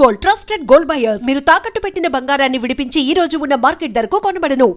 Gold, trusted gold buyers. మీరు తాకట్టు పెట్టిన బంగారాన్ని విడిపించి ఈ రోజు ఉన్న మార్కెట్ ధరకు కొనబడను.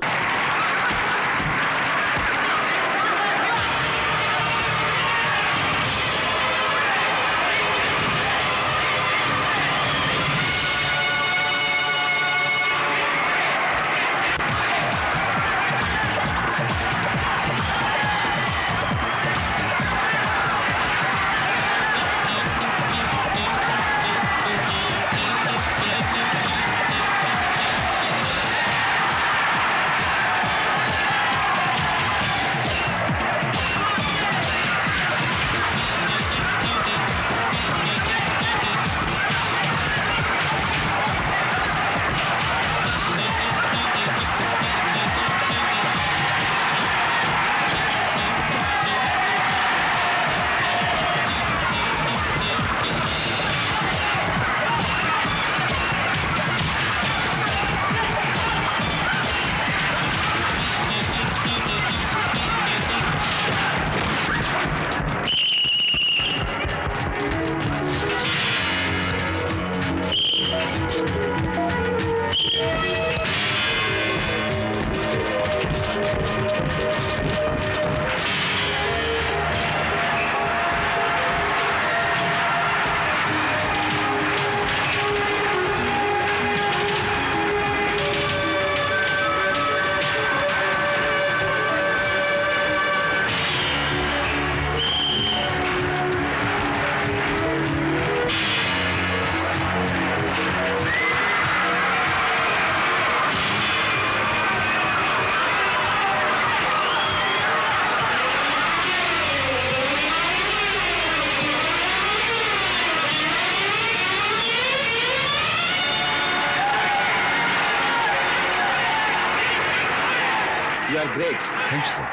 You are great. Thanks, sir.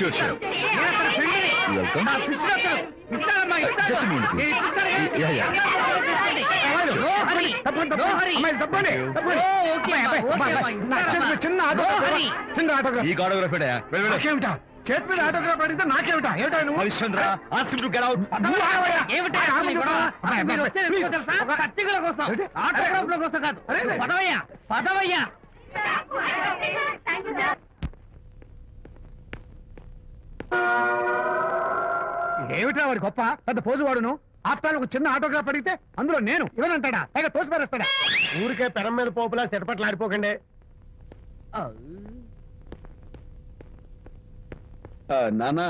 Sure, sure. Welcome. Just a moment, please. Yeah. చిన్న ఆటోగ్రాఫ్ ఈ ఆటోగ్రాఫ్ చేతి మీద ఆటోగ్రాఫ్ అడిగితే నాకేమిటా ఏమిటా నువ్వు Harishchandra ask him to get out. ఏమిటా వాడి గొప్ప పెద్ద పోజు వాడును ఆప్తాలు ఒక చిన్న ఆటోగ్రాఫ్ అడిగితే అందులో నేను ఇవ్వనంటాడా పైగా తోసి పారేస్తాడా ఊరికే పెరం మీద పోపులా చెరపట్లు ఆడిపోకండి నానా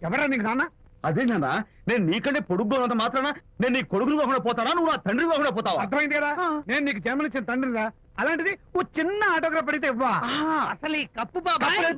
ఎవరా నీకు నాన్న అదే నానా నేను నీకంటే పొడుగ్గా ఉన్నంత మాత్రాన నేను నీ కొడుకులు కాకుండా పోతానా నువ్వు నా తండ్రి కాకుండా పోతావా? అర్థమైంది కదా నేను నీకు జన్మనిచ్చిన తండ్రిరా అలాంటిది ఓ చిన్న ఆటోగ్రాఫ్ అడిగితే ఇవ్వా అసలు ఈ కప్పు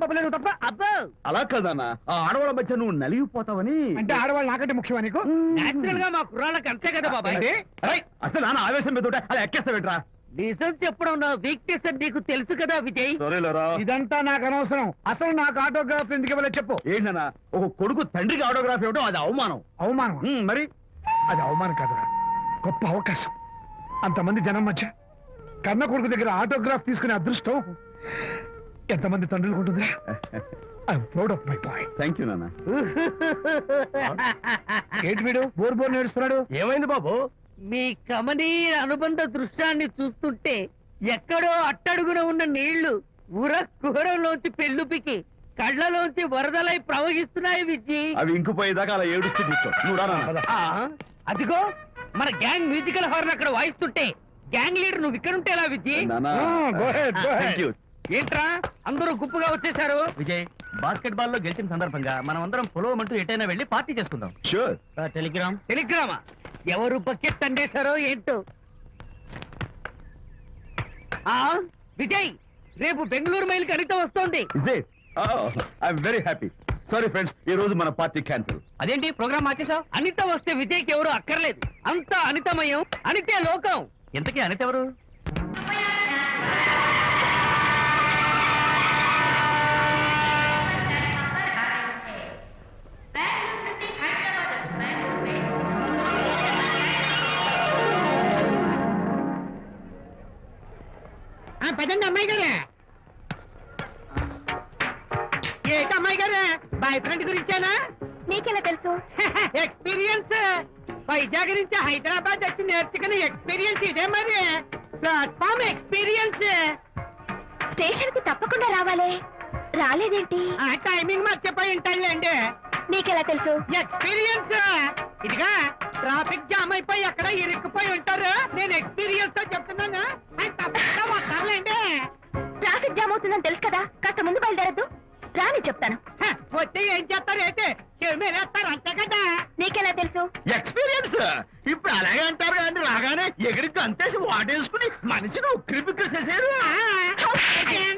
పప్పలేదు తప్ప అబ్బో అలా కదన్నా ఆ ఆడవాళ్ళ మధ్య నువ్వు నలిగిపోతావని. అంటే ఆడవాళ్ళు నాకంటే ముఖ్యమా నీకు నేచురల్ గా మా కుర్రాళ్ళకి అంతే కదా బాబాయ్. అరే, అసలు నాన్న ఆవేశం మీద ఉంటే అలా ఎక్కేస్తావేంట్రా? నిజం చెప్పడం నా వీక్నెస్ అని నీకు తెలుసు కదా విజయ్. సరేలేరా, ఇదంతా నాకు అనవసరం అసలు నాకు ఆటోగ్రాఫ్ ఎందుకు ఇవ్వలేదు చెప్పు ఏంటన్నా ఒక కొడుకు తండ్రికి ఆటోగ్రాఫ్ ఇవ్వడం అది అవమానం. అవమానం మరి అది అవమానం కాదురా గొప్ప అవకాశం అంతమంది జనం మధ్య కన్న కొడుకు దగ్గర ఆటోగ్రాఫ్ తీసుకునే అదృష్టం ఎంతమంది తండ్రులకు ఉంటుందిరా I'm proud of my boy. Thank you నాన్న. ఏంటి వీడు బోర్ నేడుస్తున్నాడు ఏమైంది బాబు మీ కమనీయ అనుబంధ దృశ్యాన్ని చూస్తుంటే ఎక్కడో అట్టడుగున ఉన్న నీళ్లు ఉర కుహరంలోంచి పెళ్ళుపికి కళ్ళలోంచి వరదలై ప్రవహిస్తున్నాయి విజ్జి. అవి ఇంకుపోయేదాకా అలా ఏడుస్తూ కూర్చో. నువ్వు రానా? అదిగో మన గ్యాంగ్ మ్యూజికల్ హార్న్ అక్కడ వాయిస్తుంటే గ్యాంగ్ లీడర్ నువ్వు ఇక్కడ ఉంటే ఎలా విజ్జి? ఏంట్రా అందరూ గుంపుగా వచ్చేసారు? విజయ్, బాస్కెట్ బాల్ లో గెలిచిన సందర్భంగా మనం అందరం పొలవమంటూ ఎటైనా వెళ్ళి పార్టీ చేసుకుందాం. షూర్. టెలిగ్రామా ఎవరు బకెట్ అండేశారో ఏంటో. విజయ్, రేపు బెంగళూరు మైల్ అనిత వస్తోంది. I'm very happy. Sorry friends, ఈ రోజు మన పార్టీ క్యాన్సిల్. అదేంటి ప్రోగ్రామ్ మార్చేసావు? అనిత వస్తే విజయ్కి ఎవరు అక్కర్లేదు. అంతా అనితమయం, అనితే లోకం. ఇంతకీ అనిత ఎవరు? పదండి అమ్మాయి గారే. ఏంటి అమ్మాయి గారే బాయ్ ఫ్రెండ్ గురించేనా? నీకెలా తెలుసు? ఎక్స్పీరియన్స్. వైజాగ్ నుంచి హైదరాబాద్ వచ్చి నేర్చుకునే ఎక్స్పీరియన్స్ ఇదే మరి. Platform experience. స్టేషన్ కి తప్పకుండా రావాలే, రాలేదేంటి? ఆ టైమింగ్ మర్చిపోయి ఉంటాడులేండి. నీకెలా తెలుసు? ఎక్స్పీరియన్స్. ఇదిగా ట్రాఫిక్ జామ్ అయిపోయి ఎక్కడ ఇరుక్కుపోయి ఉంటారు. నేను ఎక్స్పీరియన్స్ తో చెప్తున్నాను. ఆయన తప్పకుండా వస్తారులేండి. ట్రాఫిక్ జామ్ అవుతుందని తెలుసు కదా, కాస్త ముందు బయలుదేరద్దు. రాని చెప్తాను. వస్తే ఏం చేస్తారు ఏంటి? చెమేలేస్తారు అంతే కదా. నీకెలా తెలుసు? ఎక్స్పీరియన్స్. ఇప్పుడు అలాగే అంటారు కానీ రాగానే ఎగిరికి అంతేసి వాటేసుకుని మనిషిని ఉక్కిరి బిక్కిరి చేశారు.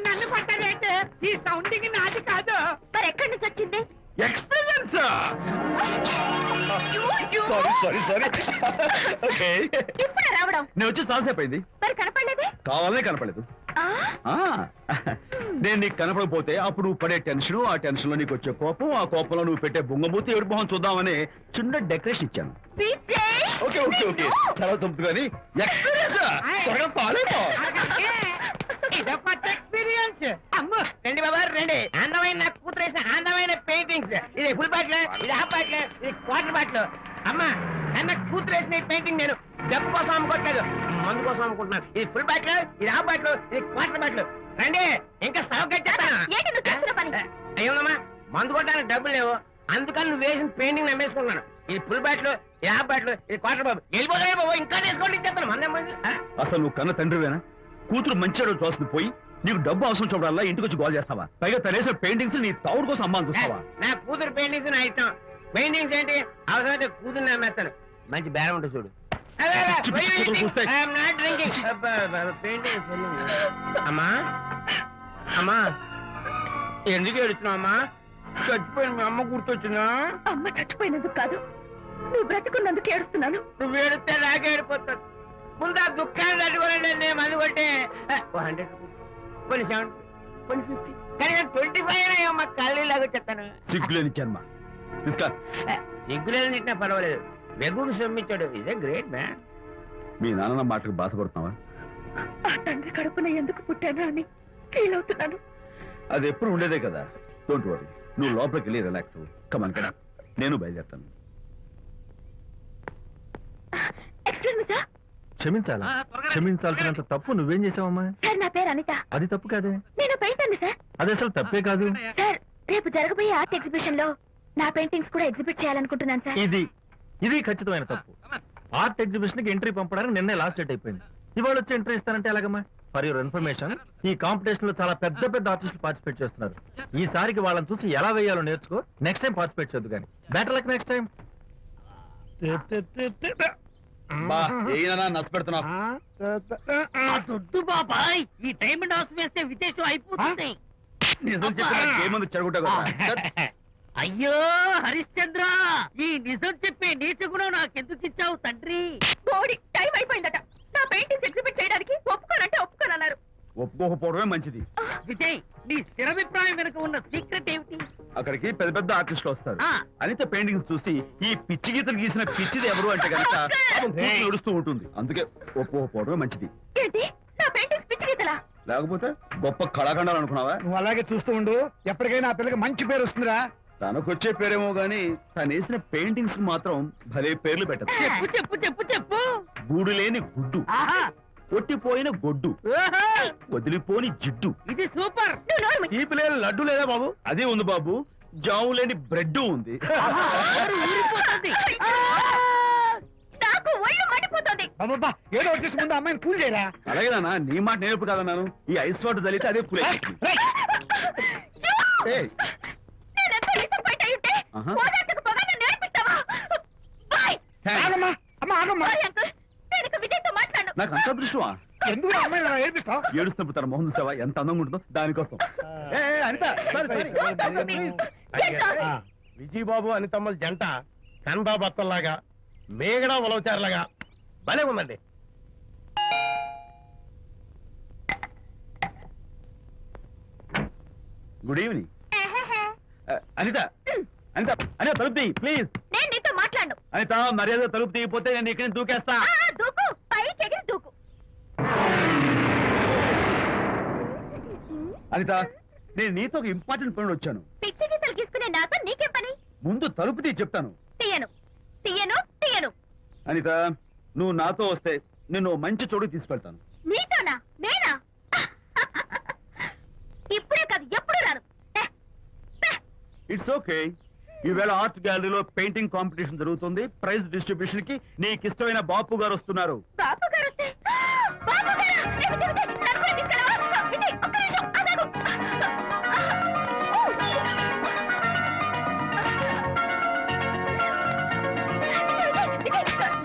నన్ను కొట్టారేంటి? ఈ సౌండింగ్ నాది కాదు. మరి ఎక్కడి నుంచి వచ్చింది? ఎక్స్పీరియన్స్. Sorry okay. ఇప్పుడే రావడం. నేను వచ్చి చాలాసేపు అయింది. మరి కనపడలేదే? కావాలనే కనపడలేదు. ఆ, నేను నీకు కనపడకపోతే అప్పుడు నువ్వు పడే టెన్షన్, ఆ టెన్షన్ లో నీకు వచ్చే కోపం, ఆ కోపంలో నువ్వు పెట్టే బొంగమూతి ఏడు మొహం చూద్దామని చిన్న డెకరేషన్ ఇచ్చాను. విజయ్! ఓకే చాలా తప్పు కానీ ఎక్స్పీరియన్స్. త్వరగా ఫాలో అయిపో. ఇదో కొత్త ఎక్స్పీరియన్స్. అమ్మో. రండి బాబా రండి. అందమైన నాకు కూతురేసిన అందమైన పెయింటింగ్స్. ఇది ఫుల్ బాటిల్, ఇది హాఫ్ బాటిల్, ఇది క్వార్టర్ బాటిల్. అమ్మా అన్న కూతురేసిన ఈ పెయింటింగ్ నేను డబ్బు కోసం అమ్ముకోవట్లేదు, మందు కోసం అమ్ముకుంటున్నాను. ఇది ఫుల్ బాటిల్, ఇది హాఫ్ బాటిల్, ఇది క్వార్టర్ బాటిల్. రండి ఇంకా ఏంటి నువ్వు చేస్తున్న పని? అయ్యోనమ్మా మందు కొట్టడానికి డబ్బులు లేవు, అందుకని నువ్వు వేసిన పెయింటింగ్ నమ్మేసుకున్నాను. ఇది ఫుల్ బాటిల్, ఇది హాఫ్ బాటిల్, ఇది క్వార్టర్ బాబు. వెళ్ళిపోతాయి బాబు, ఇంకా తీసుకోండి చెప్తాను. మందే మంది. అసలు నువ్వు కన్న తండ్రివేనా? కూతురు మంచిగా చూస్తుంది పోయి నీకు డబ్బు అవసరం చూడాలా ఇంటికి వచ్చి గోల్ చేస్తావా? పైగా తనేసిన పెయింటింగ్స్ నీ తౌడు కోసం అమ్మాని చూస్తావా? నా కూతురు పెయింటింగ్స్ నా ఇష్టం. పెయింటింగ్స్ ఏంటి అవసరమైతే కూతురు నమ్మేస్తాను. మంచి బేరం ఉంటుంది చూడు. పిచ్చి పిచ్చి కూతురు చూస్తే. అమ్మా అమ్మా ఎందుకు ఏడుస్తున్నావు అమ్మా? చచ్చిపోయిన మీ అమ్మ గుర్తొచ్చిందా? అమ్మ చచ్చిపోయినందుకు కాదు, నువ్వు బ్రతుకున్నందుకు ఏడుస్తున్నాను. నువ్వు ఏడితే నాకే ఏడిపోతాను. ముందు ఆ దుఃఖాన్ని తట్టుకోవాలండి. నేను మందు కొట్టే 100 రూపీస్, కొన్ని 70, కొన్ని 50, కానీ 25 అయ్యమ్మా కళ్ళు లాగా చెప్తాను. సిగ్గులేని జన్మ. తీసుకా. సిగ్గులేదు తిట్టినా పర్వాలేదు, వెగుడు సొమ్మించాడు. ఇదే గ్రేట్ మ్యాన్. మీ నాన్న మాటకు బాధపడుతున్నావా? ఆ తండ్రి కడుపున ఎందుకు పుట్టాను అని ఫీల్ అవుతున్నాను. అది ఎప్పుడు ఉండేదే కదా. డోంట్ వరీ, నువ్వు లోపలికి వెళ్ళి రిలాక్స్ అవ్వు. కమాన్ కదా, నేను బయలుదేరుతాను. Excuse me sir. క్షమించాలా? క్షమించాల్సినంత తప్పు నువ్వేం చేసావమ్మా? సార్ నా పేరు అనిత. అది తప్పు కాదే. నేను పెయింటర్ సార్. అది అసలు తప్పే కాదు. సార్ రేపు జరగబోయే ఆర్ట్ ఎగ్జిబిషన్ లో నా పెయింటింగ్స్ కూడా ఎగ్జిబిట్ చేయాలనుకుంటున్నాను సార్. ఇది ఖచ్చితమైన తప్పు. ఆర్ట్ ఎగ్జిబిషన్ కి ఎంట్రీ పంపడానికి నిన్నే లాస్ట్ డేట్ అయిపోయింది. ఇవాళ వచ్చి ఎంట్రీ ఇస్తానంటే ఎలాగమ్మా? ఫర్ యువర్ ఇన్ఫర్మేషన్, ఈ కాంపిటీషన్ లో చాలా పెద్ద పెద్ద ఆర్టిస్టులు పార్టిసిపేట్ చేస్తున్నారు. ఈసారికి వాళ్ళని చూసి ఎలా వేయాలో నేర్చుకో. నెక్స్ట్ టైం పార్టిసిపేట్ చేయొద్దు కానీ. Better luck next time. నష్టపెడుతున్నావు. దొడ్డు బాబాయ్, ఈ డైమండ్ హౌస్ వేస్తే విశేషం అయిపోతుంది. నిజం చెప్పిన ఏమంది చెడగొట్టావు కదా. అయ్యో హరిశ్చంద్ర, ఈ నిజం చెప్పే నీచ గుణం నాకెందుకు ఇచ్చావు తండ్రి? బోడి టైం అయిపోయిందట. నా పెయింటింగ్స్ ఎగ్జిబిట్ చేయడానికి ఒప్పుకోనంటే ఒప్పుకోనన్నారు. ఒప్పుకోకపోవడమే మంచిది. విజయ్, నీ స్థిరాభిప్రాయం వెనుక ఉన్న సీక్రెట్ ఏమిటి? అక్కడికి పెద్ద పెద్ద ఆర్టిస్టులు వస్తారు. ఆ. అనిత పెయింటింగ్స్ చూసి ఈ పిచ్చి గీతలు గీసిన పిచ్చిది ఎవరు అంటే కనుక నడుస్తూ ఉంటుంది. అందుకే ఒప్పుకోకపోవడమే మంచిది. ఏంటి నా పెయింటింగ్స్ పిచ్చి గీతలా? లేకపోతే గొప్ప కళాఖండాలు అనుకున్నావా? నువ్వు అలాగే చూస్తూ ఉండు, ఎప్పటికైనా ఆ పిల్లకి మంచి పేరు వస్తుందిరా. తనకొచ్చే పేరేమో గాని తను వేసిన పెయింటింగ్స్ కు మాత్రం భలే పేర్లు పెట్టదు. చెప్పు చెప్పు చెప్పు చెప్పు. గూడు లేని గుడ్డు, ఆహా, కొట్టిపోయిన గొడ్డు, ఓహో, వదిలిపోని జిడ్డు. ఇది సూపర్. నువ్వు నోరు మూయి. ఈ పిల్లలు లడ్డు లేదా బాబు? అదే ఉంది బాబు. జాము లేని బ్రెడ్ ఉంది. ఆహా, నోరు ఊరిపోతుంది. నాకు ఒళ్ళు మండిపోతుంది. అబ్బబ్బా, ఏదో వచ్చేసి ముందు అమ్మాయిని కూల్ చేయరా. అలాగే నాన్న, నీ మాట నేర్పు కాదన్నాను. ఈ ఐస్ వాటర్ చలితే అదే పులే. నేనెంత disappoint అయి ఉంటే ఆహా. ఓదార్చకపోగా నన్ను ఏడిపిస్తావా? బాయ్. ఆగమ్మా, అమ్మ ఆగమ్మా. సారీ అంకుల్, నేను ఇక విజయ్తో మాట్లాడను. నాకు అంత దృష్టమా? ఎందుకు ఆ అమ్మాయిని అలా ఏడిపిస్తావు? ఏడుస్తున్నప్పుడు తన మొహం చూసావా ఎంత అందంగా ఉంటుందో దానికోసం. Anitha Don't talk to me. Get out. Vijaya Babu అనితమ్మల జంట కన్బా బత్తల్లాగా మేగడ ఉలవచారులాగా భలే ఉందండి. Good evening. అనిత అనిత అనిత తలుపు తీయి ప్లీజ్. నేను నీతో మాట్లాడను. అనిత మర్యాద తలుపు తీయకపోతే నేను ఇక్కడి నుంచి దూకేస్తా. దూకు, పైకి ఎగిరి దూకు. అనిత, నేను నీతో ఒక ఇంపార్టెంట్ పని వచ్చాను. పిచ్చి గీతలు గీసుకునే నాతో నీకేం పని? ముందు తలుపు తీ చెప్తాను. తీయను తీయను తీయను. అనిత, నువ్వు నాతో వస్తే నిన్ను మంచి చోటుకి తీసుకెళ్తాను. నీతోనా? నేనా? ఇప్పుడే కాదు ఎప్పుడు రాను. It's okay. ఈవేళ ఆర్ట్ గ్యాలరీలో పెయింటింగ్ కాంపిటీషన్ జరుగుతుంది. ప్రైజ్ డిస్ట్రిబ్యూషన్ కి నీకు ఇష్టమైన బాపు గారు వస్తున్నారు. బాబు గారు వస్తే బాబు గారా? నన్ను కూడా తీసుకెళ్ళవా? విజయ్, ఒక్క నిమిషం ఆగు.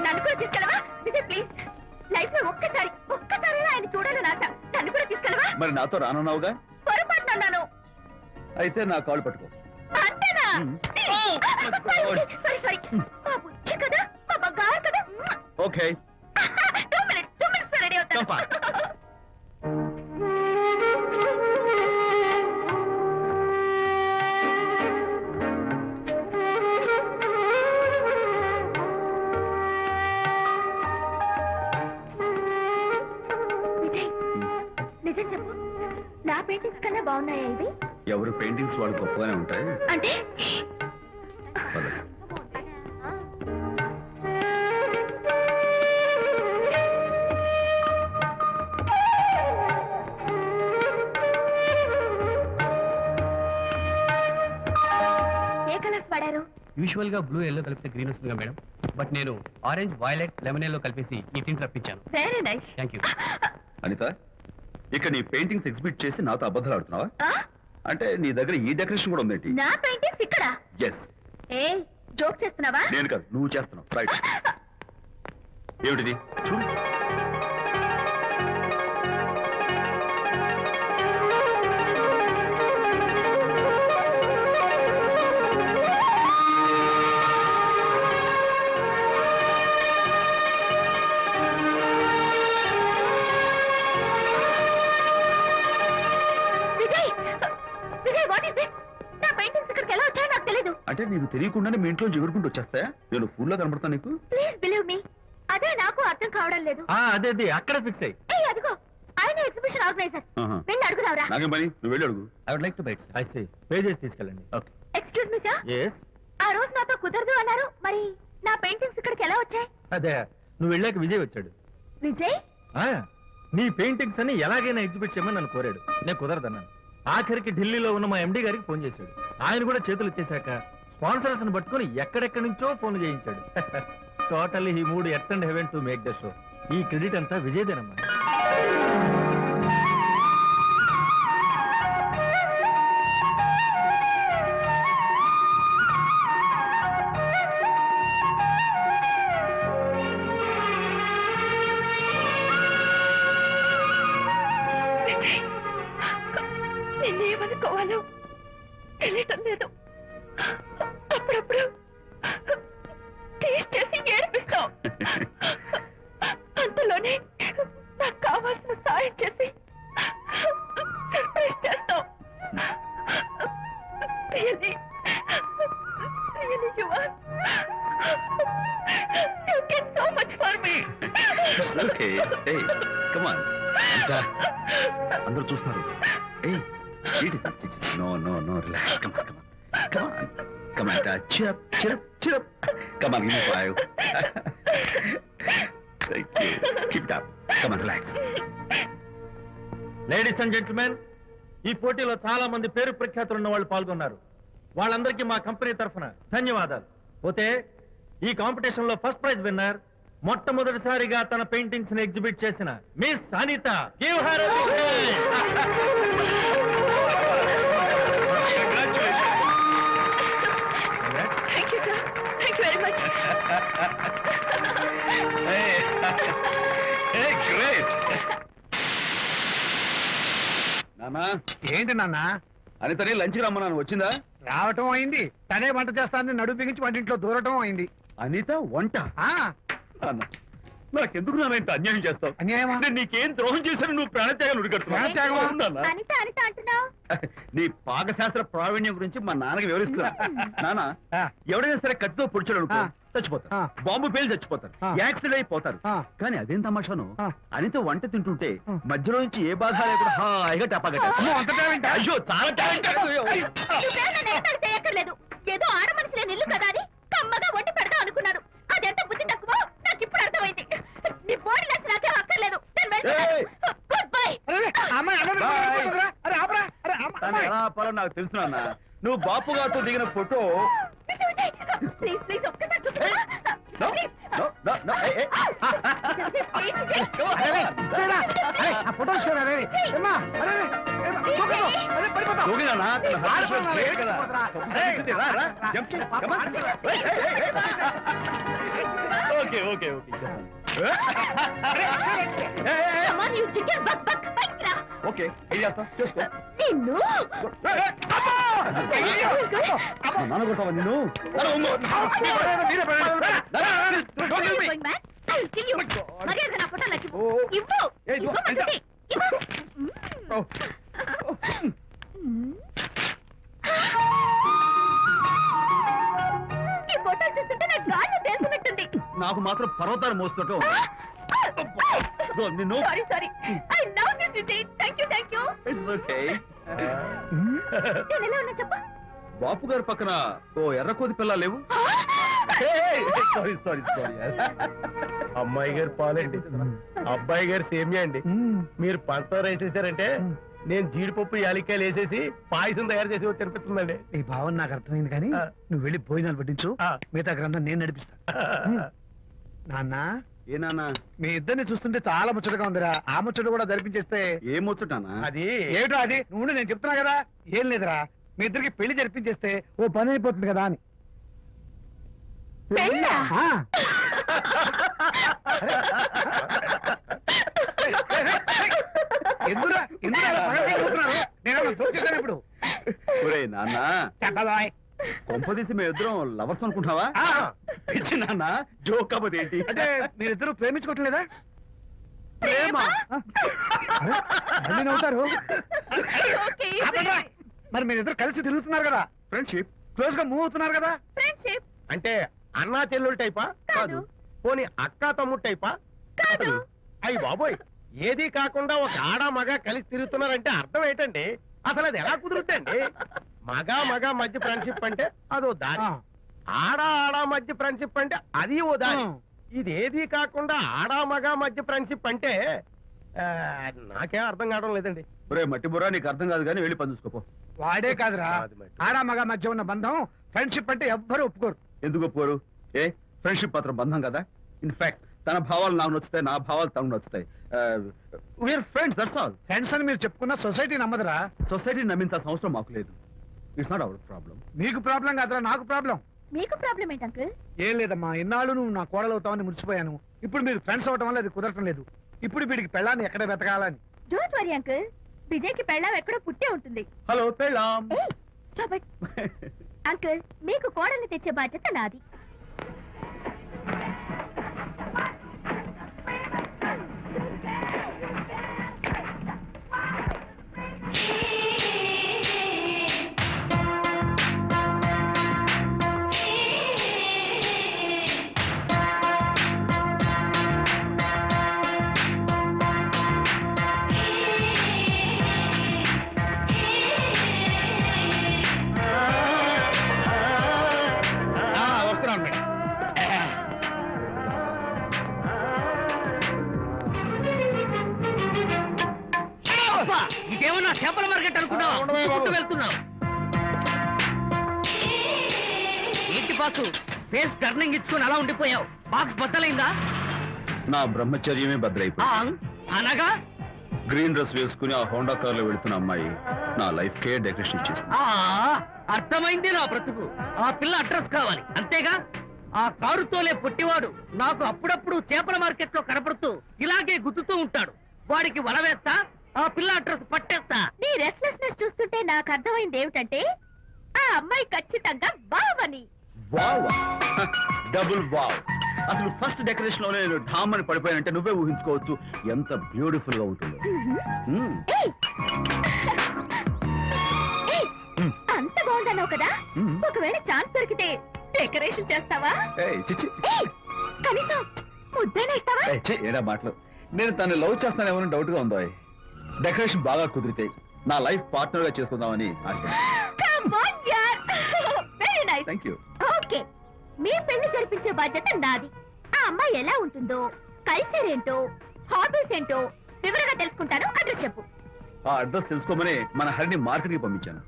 నన్ను కూడా తీసుకెళ్ళవా? విజయ్ ప్లీజ్, లైఫ్ లో ఒక్కసారి ఆయన చూడాలని ఆశ. నన్ను కూడా తీసుకెళ్ళవా? మరి నాతో రానున్నావుగా? పొరపాటున అన్నాను. అయితే నా కాళ్ళు పట్టుకో. అంతేనా? సారీ మా బుజ్జి కదా, మా బంగారు కదా. ఓకే. 2 minutes రెడీ అవుతాను. విజయ్, నిజం చెప్పు, నా పెయింటింగ్స్ కన్నా బాగున్నాయా ఇవి? ఎవరు పెయింటింగ్స్ వాళ్ళు గొప్పగానే ఉంటాయి. అంటే పద. ఏ కలర్స్ వాడారు? యూజువల్ గా బ్లూ ఎల్లో కలిపితే గ్రీన్ వస్తుందిగా మేడం, బట్ నేను ఆరెంజ్ వైలెట్ లెమన్ ఎల్లో కలిపేసి ఈ టింట్ రప్పించాను. Very nice. Thank you. Anitha, ఇక నీ పెయింటింగ్స్ ఎగ్జిబిట్ చేసి నాతో అబద్ధాలు ఆడుతున్నావా? అంటే నీ దగ్గర ఈ డెకరేషన్ కూడా ఉందేంటి? నా పెయింటింగ్స్ ఇక్కడ? ఎస్. ఏ జోక్ చేస్తున్నావా? నేను కాదు, నువ్వు చేస్తున్నావు. రైట్. ఏమిటిది? చూడు. Vijay, Vijay what is this? నా పెయింటింగ్స్ ఇక్కడికి ఎలా వచ్చాయో నాకు తెలీదు. అంటే నీకు తెలియకుండానే మీ ఇంట్లో ఎగురుకుంటూ వచ్చేస్తాయా? నేను ఫుల్లా కనబడతా నీకు? ప్లీజ్ బిలీవ్ మీ, అదే నాకు అర్థం కావడం లేదు. అదే అక్కడ ఫిక్స్ అయ్యి. ఏయ్ అదిగో, ఆయన ఎగ్జిబిషన్ ఆర్గనైజర్. ఆహా. వెళ్ళి అడుగుదావరా? నాకేం పని, నువ్వు వెళ్ళి అడుగు. I would like to bite. I see. Pages తీసుకెళ్ళండి. Okay. Excuse me sir, yes. ఆ రోజు నాతో కుదరదు అన్నారు, మరి నా పెయింటింగ్స్ ఇక్కడికి ఎలా వచ్చాయి? అదే, నువ్వు వెళ్ళాక విజయ్ వచ్చాడు. విజయ్? ఆ, నీ పెయింటింగ్స్ అని ఎలాగైనా ఎగ్జిబిట్ చేయమని నన్ను కోరాడు. నేను కుదరదన్నాను. ఆఖరికి ఢిల్లీలో ఉన్న మా ఎండి గారికి ఫోన్ చేశాడు. ఆయన కూడా చేతులు ఎత్తేశాక స్పాన్సర్స్ ని పట్టుకుని ఎక్కడెక్కడి నుంచో ఫోన్ చేయించాడు. Totally he mood earth and heaven to make the show. ఈ క్రెడిట్ అంతా విజయదేనమ్మా. విజయ్, నిన్నేమనుకోవాలో తెలియటం లేదు. అప్పుడప్పుడు టేస్ట్ చేసి ఏడిపిస్తావు. అంతలోనే నాకు కావాల్సిన సాయం చేసి సర్ప్రైజ్ చేస్తావు. Really, you are. You get so much for me. It's okay. Hey, come on. Anita, అందరూ చూస్తున్నారు. Hey, no, relax. Come on. Come on, Anita. Cheer up. Come on, give me 5. Thank you. Keep it up. Come on, relax. Ladies and gentlemen, ఈ పోటీలో చాలా మంది పేరు ప్రఖ్యాతులు ఉన్న వాళ్ళు పాల్గొన్నారు. వాళ్ళందరికీ మా కంపెనీ తరఫున ధన్యవాదాలు. పోతే ఈ కాంపిటీషన్ లో ఫస్ట్ ప్రైజ్ విన్నర్, మొట్టమొదటిసారిగా తన పెయింటింగ్స్ ని ఎగ్జిబిట్ చేసిన miss Anitha. Give her a big Thank you, sir. Thank you very much. Hey, great. నానా, ఏంటి నాన్న? అనితని లంచ్కి రమ్మన్నాను, వచ్చిందా? రావటం అయింది, తనే వంట చేస్తానని నడుపు బిగించి వంటింట్లో దూరటం అయింది. అనిత వంట? ఆ నాన్న, నాకెందుకు నాన్న ఇంత అన్యాయం చేస్తావు? అన్యాయమా? నేను నీకేం ద్రోహం చేశాను? నువ్వు ప్రాణత్యాగం ప్రాణత్యాగమా? అనిత అంటున్నావు? నీ పాకశాస్త్ర ప్రావీణ్యం గురించి మా నాన్నకి వివరిస్తున్నా. నాన్న, ఆ. ఎవడైనా సరే కత్తితో పొడిచాడు అనుకో, చచ్చిపోతారు, ఆ. బాంబు పేలి చచ్చిపోతారు, ఆ. యాక్సిడెంట్ అయిపోతారు. ఆ. కానీ అదేం తమాషాను, ఆ. అనిత వంట తింటుంటే ఆ. మధ్యలో నుంచి ఏ బాధ లేకుండా హాయిగా టపాకట. అమ్మో, అంత టాలెంటా? అయ్యో చాలా టాలెంట్. నువ్వే నన్ను ఎగతాళి చేయక్కర్లేదు. ఏదో ఆడ మనిషిలే నిల్లు కదా అని కమ్మగా వండి పెడదాం అనుకున్నాను. అదెంత బుద్ధి తక్కువ నాకు ఇప్పుడు అర్థమైంది. నీ బాడీ నచ్చి నాకేం అక్కర్లేదు. నేను వెళ్తున్నాను. ఏయ్! Good bye. అరే, అమ్మాయి, అమ్మాయి, Bye. అమ్మాయి, అరే, ఆపరా, అరే, తను అమ్మాయి. ఎలా ఆపాలో నాకు తెలుసు నాన్న. నువ్వు బాపు గారితో దిగిన ఫోటో. ప్లీజ్ ప్లీజ్ ఒక్కసారి చూపించు. No, please. no, no, no, hey, hey. Please. Come on, అరే, come on. చూడరా, అరే, ఆ ఫోటో చూడరా, అరే, ఏమ్మా, అరే, అరే, ఏమ్మా, దూకదు, అరే, పడిపోతావు. దూకి నాన్న, తన heart రారా, rate great కదా. రా, ఒకసారి ఇచ్చింది, రా, రా, jump చేయి, come on. Hey, hey, hey, hey. Okay, okay, okay. Hey, hey, hey. Come on, you chicken, buck, buck. పైకి రా. Okay, ఏం చేస్తావు చేసుకో. నిన్ను Hey, hey, అమ్మా! అమ్మా, నాన్న కొడతావా నిన్ను? నాన్న, ఉంగు. మీరే పడండి. నాన్న, don't kill me. going mad. I'll kill you. మర్యాదగా నా ఫోటోలు నాకు ఇవ్వు. ఓ. ఇవ్వు. ఏయ్, ఇదిగో, ఇవ్వమంటుంది. ఇవ్వు. Oh. ఈ ఫోటోలు చూస్తుంటే నాకు గాల్లో తేలుతున్నట్టుంది. నాకు మాత్రం పర్వతాలు మోస్తుంటావు. నిన్ను sorry sorry. I love this Vijay. Thank you. It's okay. నేను ఎలా ఉన్నా చెప్పు. బాపు గారి పక్కన ఓ ఎర్ర కోతి పిల్ల లేవు. Sorry sorry sorry. అమ్మాయి గారు పాలండి, అబ్బాయి గారు సేమియా అండి. మీరు పంచదార వేసేసారంటే నేను జీడిపప్పు యాలిక్కాయలు వేసేసి పాయసం తయారు చేసి వచ్చి అనిపిస్తుందండి. నీ భావన నాకు అర్థమైంది కానీ ఆ. నువ్వు వెళ్ళి భోజనాలు పట్టించు, ఆ. మిగతా గ్రంథం నేను నడిపిస్తా. నాన్న, ఏ నాన్న, మీ ఇద్దరిని చూస్తుంటే చాలా ముచ్చటగా ఉందిరా. ఆ ముచ్చట కూడా జరిపించేస్తే. ఏమొచ్చుటానా? అది ఏమిటో అది, నువ్వు నేను చెప్తున్నా కదా. ఏం లేదురా, మీ ఇద్దరికి పెళ్లి జరిపించేస్తే ఓ పని అయిపోతుంది కదా అని. పెళ్ళా? ఆ. ఎందురా ఎందురా అలా పగలబడి చూస్తున్నారు? నేనేమన్నా దోచేశాను ఇప్పుడు? ఒరేయ్ నాన్న, చెప్పబాయ్. కొంపదీసి మేము ఇద్దరం లవర్స్ అనుకుంటున్నావా? ఆ, పిచ్చి నాన్న, జోక్ కాబట్టి ఏంటి? అంటే మీరిద్దరు ప్రేమించుకోవట్లేదా? ప్రేమ. అరే, మళ్ళీ నవ్వుతారు. ఓకే. ఆపండ్రా. మరి మీరిద్దరు కలిసి తిరుగుతున్నారు కదా, ఫ్రెండ్షిప్ క్లోజ్ గా మూవ్ అవుతున్నారు కదా. ఫ్రెండ్షిప్ అంటే అన్నా చెల్లెలు టైపా? కాదు. పోనీ అక్కా తమ్ముడు టైపా? కాదు. అయ్యి బాబోయ్, ఏది కాకుండా ఒక ఆడ మగ కలిసి తిరుగుతున్నారంటే అర్థం ఏంటండి? అసలు అది ఎలా కుదురుద్దండి? మగ మధ్య ఫ్రెండ్షిప్ అంటే అదో దారి, ఆ. ఆడ మధ్య ఫ్రెండ్షిప్ అంటే అది ఓ దారి. ఆ. ఇది ఏది కాకుండా ఆడ మగ మధ్య ఫ్రెండ్షిప్ అంటే ఆ, నాకేం అర్థం కావడం లేదండి. ఒరే మట్టి బుర్రా, నీకు అర్థం కాదు కానీ వెళ్ళి పని చూసుకోపో. వాడే కాదురా, కాదు మరి. ఆడ మగ మధ్య ఉన్న బంధం ఫ్రెండ్షిప్ అంటే ఎవ్వరు ఒప్పుకోరు. ఎందుకు ఒప్పుకోరు? ఏ ఫ్రెండ్షిప్ మాత్రం బంధం కదా. ఇన్ఫాక్ట్ తన భావాలు నాకు నచ్చుతాయి, నా భావాలు తనకు నచ్చుతాయి. We are friends, that's all. Friends అని మీరు చెప్పుకున్న సొసైటీ నమ్మదురా. సొసైటీ నమ్మించాల్సిన అవసరం మాకు లేదు. It's not our problem. మీకు ప్రాబ్లం కాదురా, నాకు ప్రాబ్లం. మీకు ప్రాబ్లం ఏంటి అంకుల్? ఏం లేదమ్మా, ఇన్నాళ్ళు నువ్వు నా కోడలు అవుతావని మురిసిపోయాను. ఇప్పుడు మీరు ఫ్రెండ్స్ అవటం వల్ల అది కుదరటం లేదు. ఇప్పుడు వీడికి పెళ్ళాన్ని ఎక్కడ వెతకాలని. Don't worry uncle. విజయ్ కి పెళ్ళాం ఎక్కడో పుట్టే ఉంటుంది. హలో పెళ్ళాం. ఏయ్, స్టాప్ ఇట్. అంకుల్, మీకు కోడల్ని తెచ్చే బాధ్యత నాది. వస్తున్నాను మేడం. ఇదేమన్నా చేపల మార్కెట్ అనుకున్నావా? ఉండవే బాబు. చుట్టూ వెళ్తున్నావు ఏంటి బాసు? ఫేస్ టర్నింగ్ ఇచ్చుకొని అలా ఉండిపోయావు. బాక్స్ బద్దలైందా? నా బ్రహ్మచర్యమే భద్రైపోయింది. అనగా గ్రీన్ డ్రెస్ వేసుకుని ఆ హోండా కార్ లో వెళ్తున్న అమ్మాయి నా లైఫ్ కే డెకరేషన్ ఇచ్చేసింది. అర్థమైంది నా బ్రతుకు. ఆ పిల్ల అడ్రస్ కావాలి అంతేగా. ఆ కారుతోలే పొట్టివాడు నాకు అప్పుడప్పుడు చేపల మార్కెట్ లో కనపడుతూ ఇలాగే గుద్దుతూ ఉంటాడు. వాడికి వల వేస్తా, ఆ పిల్ల అడ్రస్ పట్టేస్తా. నీ రెస్ట్లెస్నెస్ చూస్తుంటే నాకు అర్థమైంది ఏమిటంటే ఆ అమ్మాయి ఖచ్చితంగా బావని. Wow, double wow. అసలు ఫస్ట్ డెకరేషన్ లో నేను ఢామ్ అని పడిపోయానంటే నువ్వే ఊహించుకోవచ్చు ఎంత బ్యూటిఫుల్ గా ఉంటుందో. మ్మ్. ఏయ్! ఏయ్! అంత బాగుందన్నావు కదా. మ్మ్. ఒకవేళ ఛాన్స్ దొరికితే డెకరేషన్ చేస్తావా ఏయ్ చిచ్చి ఏయ్, కనీసం ముద్దైనా ఇస్తావా ఏయ్, ఛీ, ఏరా మాటలు నేను తను లవ్ చేస్తానేమో డౌట్ గా ఉందో డెకరేషన్ బాగా కుదిరితే నా లైఫ్ పార్ట్నర్ గా చేసుకుందామని ఆశపడ్డా Come on, yaar. Very nice. Thank you okay మీ పెళ్లి జరిపించే బాధ్యత నాది. ఆ అమ్మాయి ఎలా ఉంటుందో, కల్చర్ ఏంటో, హాబీస్ ఏంటో వివరంగా తెలుసుకుంటాను. అడ్రస్ చెప్పు. ఆ అడ్రస్ తెలుసుకోమని మన హరిని మార్కెట్ కి పంపించాను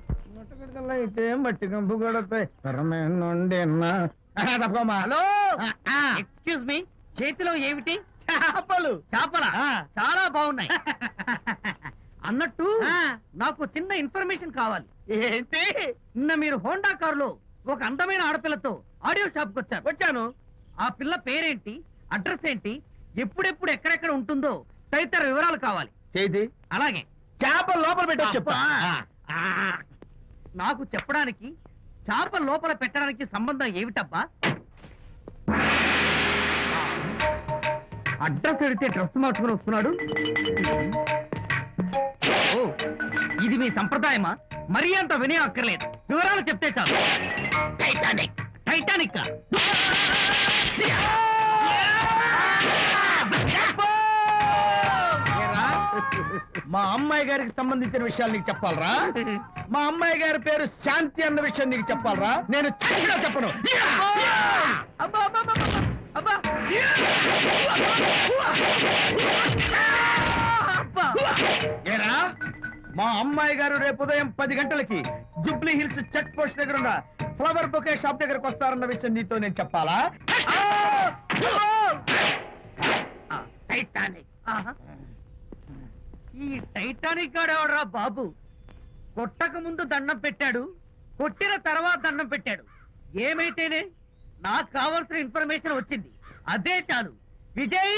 అయితే మట్టి కంపు కూడా హలో ఎక్స్క్యూజ్ మీ, చేతిలో ఏమిటి? చేపలు చేపల చాలా బాగున్నాయి. అన్నట్టు నాకు చిన్న ఇన్ఫర్మేషన్ కావాలి. ఏంటి? నిన్న మీరు హోండా కారులో ఒక అందమైన ఆడపిల్లతో ఆడియో షాప్ కి వచ్చాను. ఆ పిల్ల పేరేంటి, అడ్రస్ ఏంటి, ఎప్పుడెప్పుడు ఎక్కడెక్కడ ఉంటుందో తదితర వివరాలు కావాలి. చేతి అలాగే చేపలు లోపల పెట్టొచ్చు చెప్తా. ఆ, నాకు చెప్పడానికి చేప లోపల పెట్టడానికి సంబంధం ఏమిటబ్బా? అడ్రస్ అడిగితే డ్రెస్ మార్చుకుని వస్తున్నాడు. ఓ, ఇది మీ సంప్రదాయమా? మరీ అంత వినయం అక్కర్లేదు, వివరాలు చెప్తే చాలు. టైటానిక్ టైటానిక్ మా అమ్మాయి గారికి సంబంధించిన విషయాలు నీకు చెప్పాలరా? మా అమ్మాయి గారి పేరు శాంతి అన్న విషయం నీకు చెప్పాలరా? నేను చచ్చినా చెప్పను. అబ్బా అబ్బా అబ్బా, అబ్బా అబ్బా. ఏరా, మా అమ్మాయి గారు రేపు ఉదయం 10 గంటలకి జుబ్లీ హిల్స్ చెక్ పోస్ట్ దగ్గర ఉన్న ఫ్లవర్ బొకే షాప్ దగ్గరకు వస్తారన్న విషయం నీతో నేను చెప్పాలా? టైటానిక్. ఆహా. ఈ టైటానిక్ గాడెవడరా బాబు? కొట్టక ముందు దండం పెట్టాడు, కొట్టిన తర్వాత దండం పెట్టాడు. ఏమైతేనే నాకు కావాల్సిన ఇన్ఫర్మేషన్ వచ్చింది, అదే చాలు. విజయ్